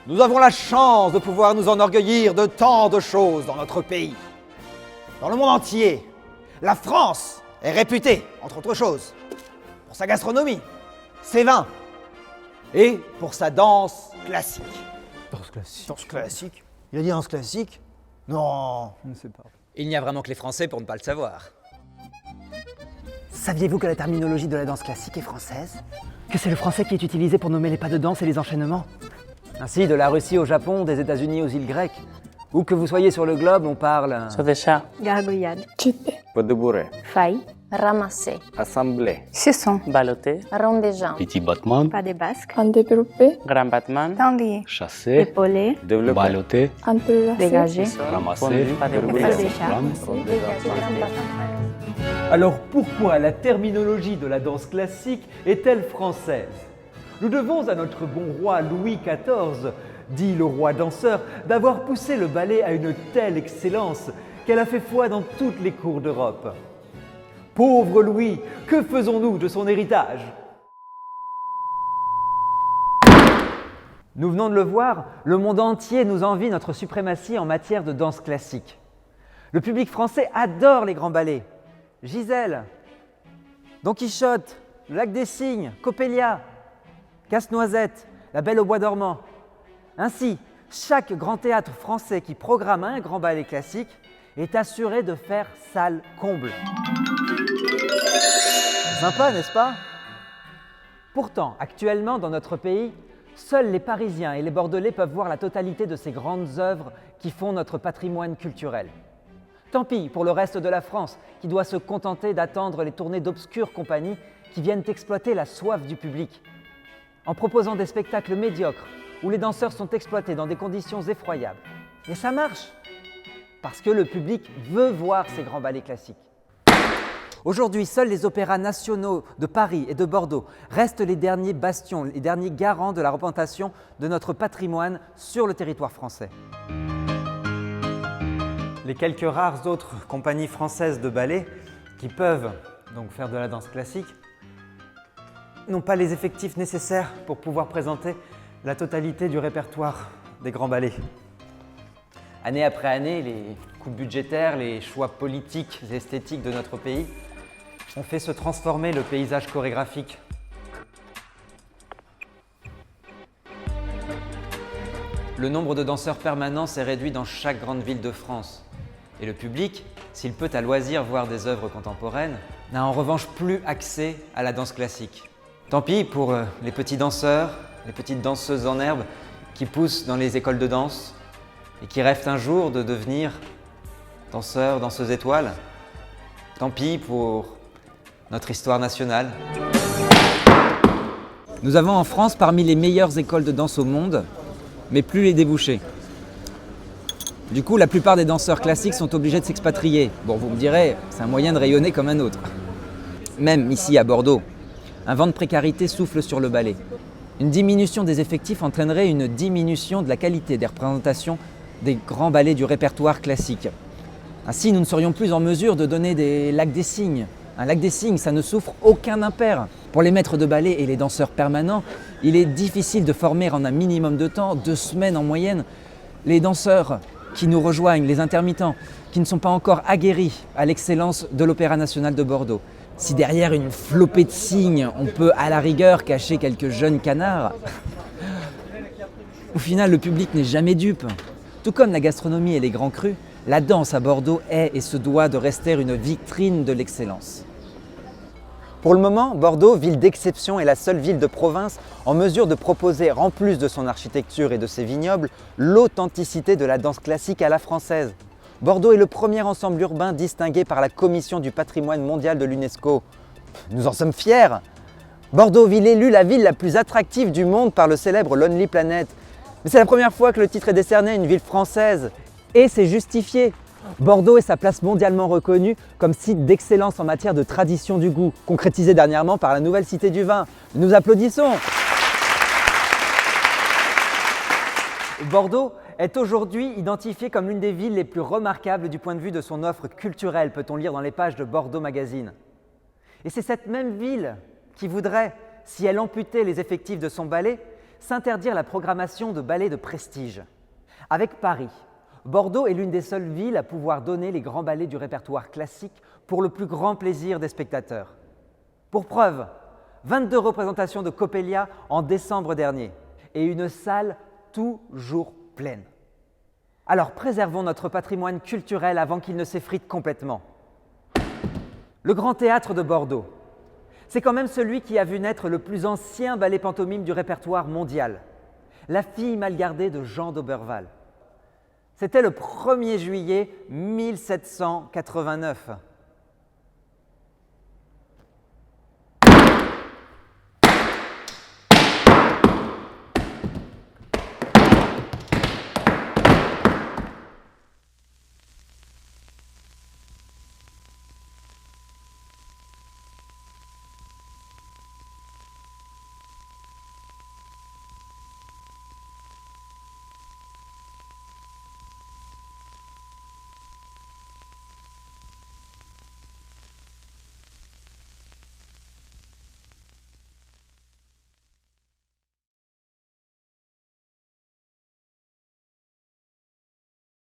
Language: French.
Nous avons la chance de pouvoir nous enorgueillir de tant de choses dans notre pays. Dans le monde entier, la France est réputée, entre autres choses, pour sa gastronomie, ses vins et pour sa danse classique. Danse classique. Danse classique? Il a dit danse classique? Non. Je ne sais pas. Il n'y a vraiment que les Français pour ne pas le savoir. Saviez-vous que la terminologie de la danse classique est française? Que c'est le français qui est utilisé pour nommer les pas de danse et les enchaînements? Ainsi, de la Russie au Japon, des États-Unis aux îles grecques. Où que vous soyez sur le globe, on parle... Sovesha, Gargouillade. Podebouré, Faille. Ramasser. Assemblée, Cesson. Balloté, Rondéjean. Petit battement, Pas des basques. Développé. grand battement, Tendu. chassé, Épaulé. développé, balloté, Entrelacé. Dégagé. ramassé, Dégagé. Alors pourquoi la terminologie de la danse classique est-elle française? Nous devons à notre bon roi Louis XIV, dit le roi danseur, d'avoir poussé le ballet à une telle excellence qu'elle a fait foi dans toutes les cours d'Europe. Pauvre Louis, que faisons-nous de son héritage? Nous venons de le voir, le monde entier nous envie notre suprématie en matière de danse classique. Le public français adore les grands ballets. Gisèle, Don Quichotte, le Lac des Cygnes, Coppelia, Casse-Noisette, La Belle au Bois dormant. Ainsi, chaque grand théâtre français qui programme un grand ballet classique est assuré de faire salle comble. Sympa, n'est-ce pas? Pourtant, actuellement, dans notre pays, seuls les Parisiens et les Bordelais peuvent voir la totalité de ces grandes œuvres qui font notre patrimoine culturel. Tant pis pour le reste de la France, qui doit se contenter d'attendre les tournées d'obscures compagnies qui viennent exploiter la soif du public. En proposant des spectacles médiocres, où les danseurs sont exploités dans des conditions effroyables. Et ça marche, parce que le public veut voir ces grands ballets classiques. Aujourd'hui, seuls les opéras nationaux de Paris et de Bordeaux restent les derniers bastions, les derniers garants de la représentation de notre patrimoine sur le territoire français. Les quelques rares autres compagnies françaises de ballet qui peuvent donc faire de la danse classique n'ont pas les effectifs nécessaires pour pouvoir présenter la totalité du répertoire des grands ballets. Année après année, les coupes budgétaires, les choix politiques et esthétiques de notre pays ont fait se transformer le paysage chorégraphique. Le nombre de danseurs permanents s'est réduit dans chaque grande ville de France. Et le public, s'il peut à loisir voir des œuvres contemporaines, n'a en revanche plus accès à la danse classique. Tant pis pour les petits danseurs, les petites danseuses en herbe qui poussent dans les écoles de danse et qui rêvent un jour de devenir danseurs, danseuses étoiles. Tant pis pour notre histoire nationale. Nous avons en France parmi les meilleures écoles de danse au monde, mais plus les débouchés. Du coup, la plupart des danseurs classiques sont obligés de s'expatrier. Bon, vous me direz, c'est un moyen de rayonner comme un autre. Même ici à Bordeaux, un vent de précarité souffle sur le ballet. Une diminution des effectifs entraînerait une diminution de la qualité des représentations des grands ballets du répertoire classique. Ainsi, nous ne serions plus en mesure de donner des lacs des cygnes. Un lac des cygnes, ça ne souffre aucun impair. Pour les maîtres de ballet et les danseurs permanents, il est difficile de former en un minimum de temps, 2 semaines en moyenne, les danseurs qui nous rejoignent, les intermittents, qui ne sont pas encore aguerris à l'excellence de l'Opéra national de Bordeaux. Si derrière une flopée de cygnes, on peut à la rigueur cacher quelques jeunes canards, au final, le public n'est jamais dupe. Tout comme la gastronomie et les grands crus, la danse à Bordeaux est et se doit de rester une vitrine de l'excellence. Pour le moment, Bordeaux, ville d'exception, est la seule ville de province en mesure de proposer, en plus de son architecture et de ses vignobles, l'authenticité de la danse classique à la française. Bordeaux est le premier ensemble urbain distingué par la Commission du patrimoine mondial de l'UNESCO. Nous en sommes fiers. Bordeaux, ville élue la ville la plus attractive du monde par le célèbre Lonely Planet. Mais c'est la première fois que le titre est décerné à une ville française. Et c'est justifié. Bordeaux est sa place mondialement reconnue comme site d'excellence en matière de tradition du goût, concrétisé dernièrement par la nouvelle Cité du Vin. Nous applaudissons. Bordeaux est aujourd'hui identifiée comme l'une des villes les plus remarquables du point de vue de son offre culturelle, peut-on lire dans les pages de Bordeaux Magazine. Et c'est cette même ville qui voudrait, si elle amputait les effectifs de son ballet, s'interdire la programmation de ballets de prestige. Avec Paris, Bordeaux est l'une des seules villes à pouvoir donner les grands ballets du répertoire classique pour le plus grand plaisir des spectateurs. Pour preuve, 22 représentations de Coppelia en décembre dernier et une salle toujours pleine. Alors préservons notre patrimoine culturel avant qu'il ne s'effrite complètement. Le Grand Théâtre de Bordeaux, c'est quand même celui qui a vu naître le plus ancien ballet pantomime du répertoire mondial, La fille mal gardée de Jean d'Auberval. C'était le 1er juillet 1789.